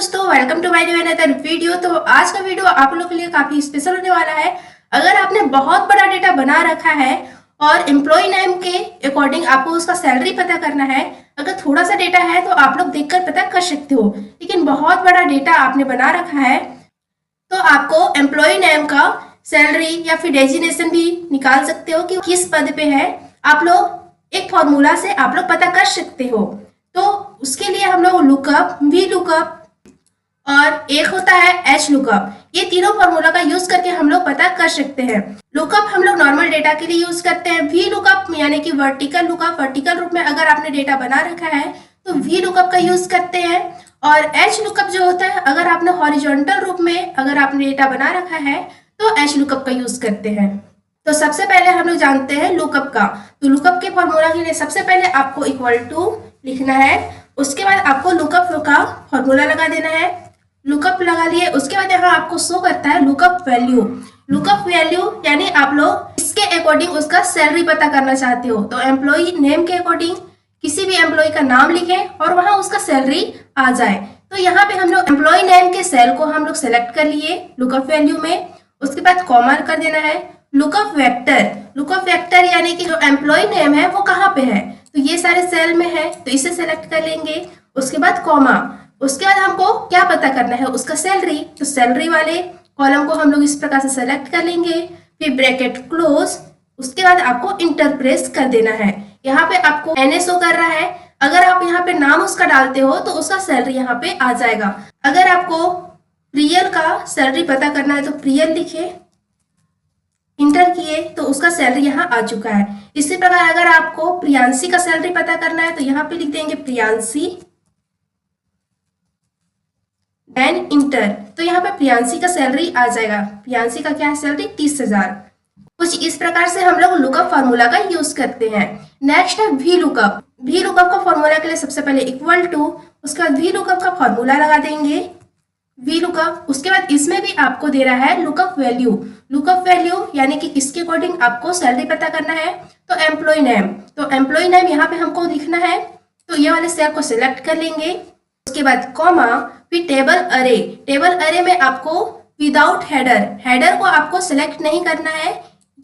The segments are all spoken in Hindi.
दोस्तों, welcome to my new another video. तो आज का वीडियो आप लोगों के लिए काफी स्पेशल होने वाला है। अगर आपने बहुत बड़ा डेटा बना रखा है और एम्प्लॉय नेम के अकॉर्डिंग आपको उसका सैलरी पता करना है, अगर थोड़ा सा डेटा है तो आप लोग देखकर पता कर सकते हो, लेकिन बहुत बड़ा डेटा आपने बना रखा है तो आपको एम्प्लॉय नेम का सैलरी या फिर डेजिग्नेशन भी निकाल सकते हो कि किस पद पे है। आप लोग एक फॉर्मूला से आप लोग पता कर सकते हो। तो उसके लिए हम लोग लुकअप, वी लुकअप और एक होता है एच लुकअप, ये तीनों फॉर्मूला का यूज करके हम लोग पता कर सकते हैं। लुकअप हम लोग नॉर्मल डेटा के लिए यूज करते हैं। वी लुकअप यानी कि वर्टिकल लुकअप, वर्टिकल रूप में अगर आपने डेटा बना रखा है तो वी लुकअप का यूज करते हैं। और एच लुकअप जो होता है, अगर आपने हॉरिजॉन्टल रूप में अगर आपने डेटा बना रखा है तो एच लुकअप का यूज करते हैं। तो सबसे पहले हम लोग जानते हैं लुकअप का। तो लुकअप के फॉर्मूला के लिए सबसे पहले आपको इक्वल टू लिखना है, उसके बाद आपको लुकअप का फॉर्मूला लगा देना है। लुकअप लगा लिए, उसके बाद यहाँ आपको शो करता है लुकअप वैल्यू। लुकअप वैल्यू यानी आप लोग इसके अकॉर्डिंग उसका सैलरी पता करना चाहते हो, तो एम्प्लॉय नेम के अकॉर्डिंग किसी भी एम्प्लॉय का नाम लिखें और वहां उसका सैलरी आ जाए। तो यहाँ पे हम लोग एम्प्लॉय नेम के सेल को हम लोग सेलेक्ट कर लिए लुकअप वैल्यू में, उसके बाद कॉमा कर देना है। लुकअप वेक्टर, लुकअप वेक्टर यानी कि जो एम्प्लॉय नेम है वो कहाँ पे है, तो ये सारे सेल में है तो इसे सेलेक्ट कर लेंगे। उसके बाद कॉमा, उसके बाद हमको क्या पता करना है, उसका सैलरी। तो सैलरी वाले कॉलम को हम लोग इस प्रकार से सेलेक्ट कर लेंगे, फिर ब्रैकेट क्लोज, उसके बाद आपको इंटर प्रेस कर देना है। यहाँ पे आपको एनएसओ कर रहा है, अगर आप यहाँ पे नाम उसका डालते हो तो उसका सैलरी यहाँ पे आ जाएगा। अगर आपको प्रियल का सैलरी पता करना है तो प्रियल लिखे, इंटर किए तो उसका सैलरी यहाँ आ चुका है। इसी प्रकार अगर आपको प्रियांशी का सैलरी पता करना है तो यहाँ पे लिख देंगे प्रियांशी, देन इंटर, तो यहाँ पे प्रियांशी का सैलरी आ जाएगा। प्रियांशी का क्या है सैलरी, 30,000। कुछ इस प्रकार से हम लोग लुकअप फार्मूला का यूज करते हैं। नेक्स्ट है वी लुकअप। वी लुकअप का फॉर्मूला के लिए सबसे पहले इक्वल टू, उसके बाद वी लुकअप का फॉर्मूला लगा देंगे वी लुकअप। उसके बाद इसमें भी आपको दे रहा है लुकअप वैल्यू। लुकअप वैल्यू यानी कि किसके अकॉर्डिंग आपको सैलरी पता करना है, तो एम्प्लॉय नेम। तो एम्प्लॉय नेम यहाँ पे हमको लिखना है, तो ये वाले सेल को सिलेक्ट कर लेंगे। उसके बाद कॉमा, फिर टेबल अरे। टेबल अरे में आपको विदाउट हेडर, हेडर को आपको सिलेक्ट नहीं करना है,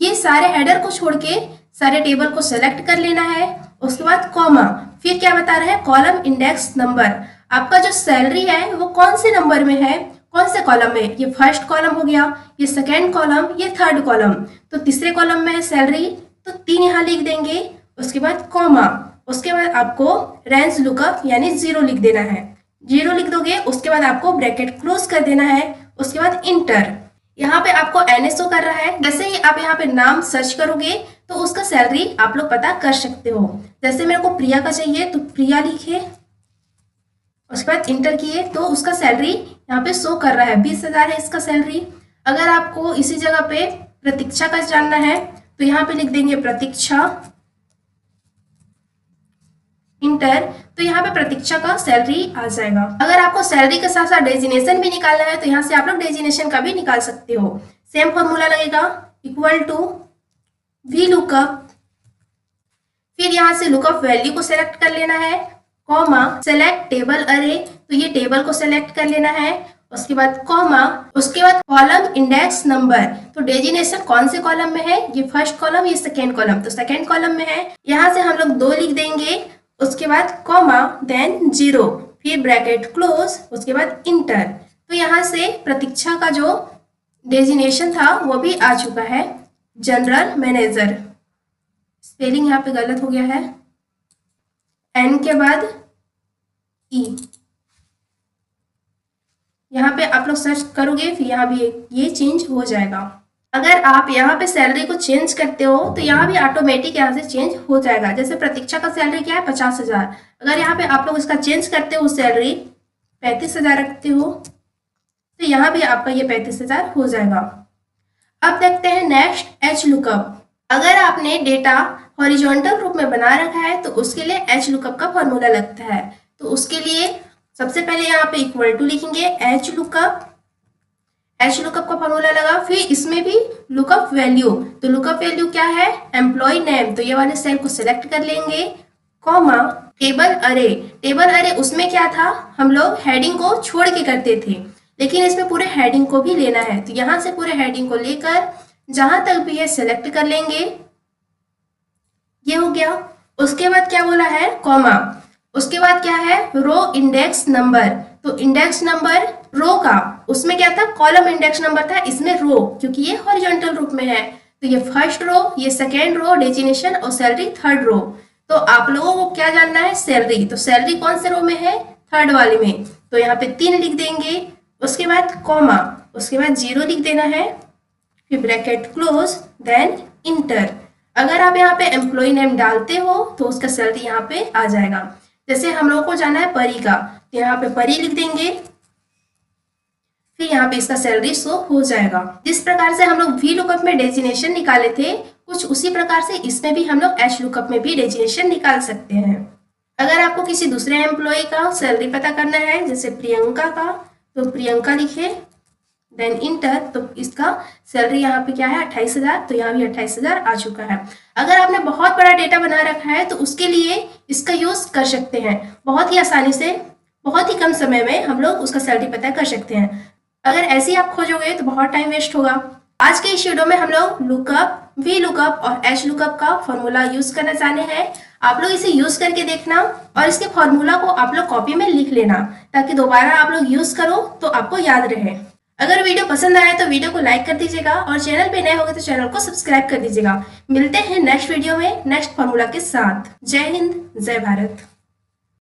ये सारे हेडर को छोड़ के सारे टेबल को सिलेक्ट कर लेना है। उसके बाद कॉमा, फिर क्या बता रहे हैं, कॉलम इंडेक्स नंबर। आपका जो सैलरी है वो कौन से नंबर में है, कौन से कॉलम में, ये फर्स्ट कॉलम हो गया, ये सेकेंड कॉलम, ये थर्ड कॉलम। तो तीसरे कॉलम में है सैलरी, तो 3 यहाँ लिख देंगे। उसके बाद कॉमा, उसके बाद आपको रेंज लुकअप यानी 0 लिख देना है। 0 लिख दोगे, उसके बाद आपको ब्रैकेट क्लोज कर देना है। उसके बाद इंटर, यहाँ पे आपको एनएसओ कर रहा है। जैसे ही आप यहाँ पे नाम सर्च करोगे तो उसका सैलरी आप लोग पता कर सकते हो। जैसे मेरे को प्रिया का चाहिए तो प्रिया लिखे, उसके बाद इंटर किए तो उसका सैलरी यहाँ पे शो कर रहा है, 20,000 है इसका सैलरी। अगर आपको इसी जगह पे प्रतीक्षा का जानना है तो यहाँ पे लिख देंगे प्रतीक्षा, इंटर, तो यहाँ पे प्रतीक्षा का सैलरी आ जाएगा। अगर आपको सैलरी के साथ साथ डेजिग्नेशन भी निकालना है तो यहाँ से आप लोग डेजिग्नेशन का भी निकाल सकते हो। सेम फॉर्मूला लगेगा, इक्वल टू वी लुकअप, फिर यहाँ से लुकअप वैल्यू को सिलेक्ट कर लेना है, कॉमा, सेलेक्ट टेबल अरे, तो ये टेबल को सिलेक्ट कर लेना है। उसके बाद कॉमा, उसके बाद कॉलम इंडेक्स नंबर। तो डेजिग्नेशन कौन से कॉलम में है, ये फर्स्ट कॉलम, ये सेकेंड कॉलम, तो सेकेंड कॉलम में है। यहाँ से हम लोग 2 लिख देंगे। उसके बाद कॉमा, देन 0, फिर ब्रैकेट क्लोज, उसके बाद इंटर। तो यहाँ से प्रतीक्षा का जो डेजिग्नेशन था वो भी आ चुका है, जनरल मैनेजर। स्पेलिंग यहाँ पे गलत हो गया है, एन के बाद ई। यहाँ पे आप लोग सर्च करोगे फिर यहाँ भी ये चेंज हो जाएगा। अगर आप यहाँ पे सैलरी को चेंज करते हो तो यहाँ भी ऑटोमेटिक यहाँ से चेंज हो जाएगा। जैसे प्रतीक्षा का सैलरी क्या है, 50,000। अगर यहाँ पे आप लोग इसका चेंज करते हो, सैलरी 35,000 रखते हो तो यहाँ भी आपका ये 35,000 हो जाएगा। अब देखते हैं नेक्स्ट एच लुकअप। अगर आपने डेटा हॉरिजॉन्टल रूप में बना रखा है तो उसके लिए एच लुकअप का फॉर्मूला लगता है। तो उसके लिए सबसे पहले यहाँ पे इक्वल टू लिखेंगे एच लुकअप। एच लुकअप का फॉर्मूला लगा, फिर इसमें भी लुकअप वैल्यू। तो लुकअप वैल्यू क्या है, एम्प्लॉय नेम, तो ये वाले सेल को सिलेक्ट कर लेंगे, कॉमा, टेबल अरे उसमें क्या था, हम लोग हेडिंग को छोड़ के करते थे, लेकिन इसमें पूरे हेडिंग को भी लेना है। तो यहाँ से पूरे हेडिंग को लेकर जहां तक भी है सिलेक्ट कर लेंगे, ये हो गया। उसके बाद क्या बोला है, कॉमा। उसके बाद क्या है, रो इंडेक्स नंबर। तो इंडेक्स नंबर रो का, उसमें क्या था, कॉलम इंडेक्स नंबर था, इसमें रो, क्योंकि ये हॉरिजॉन्टल रूप में है। तो ये फर्स्ट रो, ये सेकेंड रो, डेजिग्नेशन और सैलरी थर्ड रो। तो आप लोगों को क्या जानना है, सैलरी। तो सैलरी कौन से रो में है, थर्ड वाले में। तो यहाँ पे 3 लिख देंगे। उसके बाद कॉमा, उसके बाद 0 लिख देना है, फिर ब्रैकेट क्लोज, देन इंटर। अगर आप यहाँ पे एम्प्लॉय नेम डालते हो तो उसका सैलरी यहाँ पे आ जाएगा। जैसे हम लोग को जाना है परी का, तो यहाँ पे परी लिख देंगे, फिर यहाँ पे इसका सैलरी शो हो जाएगा। जिस प्रकार से हम लोग वी लुकअप में डेजिग्नेशन निकाले थे, कुछ उसी प्रकार से इसमें भी हम लोग एच लुकअप में भी डेजिग्नेशन निकाल सकते हैं। अगर आपको किसी दूसरे एम्प्लॉय का सैलरी पता करना है, जैसे प्रियंका का, तो प्रियंका लिखे, देन इंटर। तो इसका सैलरी यहाँ पे क्या है, 28,000। तो यहाँ भी 28,000 आ चुका है। अगर आपने बहुत बड़ा डेटा बना रखा है तो उसके लिए इसका यूज कर सकते हैं। बहुत ही आसानी से, बहुत ही कम समय में हम लोग उसका सैलरी पता कर सकते हैं। अगर ऐसे ही आप खोजोगे तो बहुत टाइम वेस्ट होगा। आज के इस वीडियो में हम लोग लुकअप, वी लुकअप और एच लुकअप का फॉर्मूला यूज करना जाने हैं। आप लोग इसे यूज करके देखना और इसके फॉर्मूला को आप लोग कॉपी में लिख लेना, ताकि दोबारा आप लोग यूज करो तो आपको याद रहे। अगर वीडियो पसंद आए तो वीडियो को लाइक कर दीजिएगा और चैनल पे नए होंगे तो चैनल को सब्सक्राइब कर दीजिएगा। मिलते हैं नेक्स्ट वीडियो में नेक्स्ट फॉर्मूला के साथ। जय हिंद, जय भारत।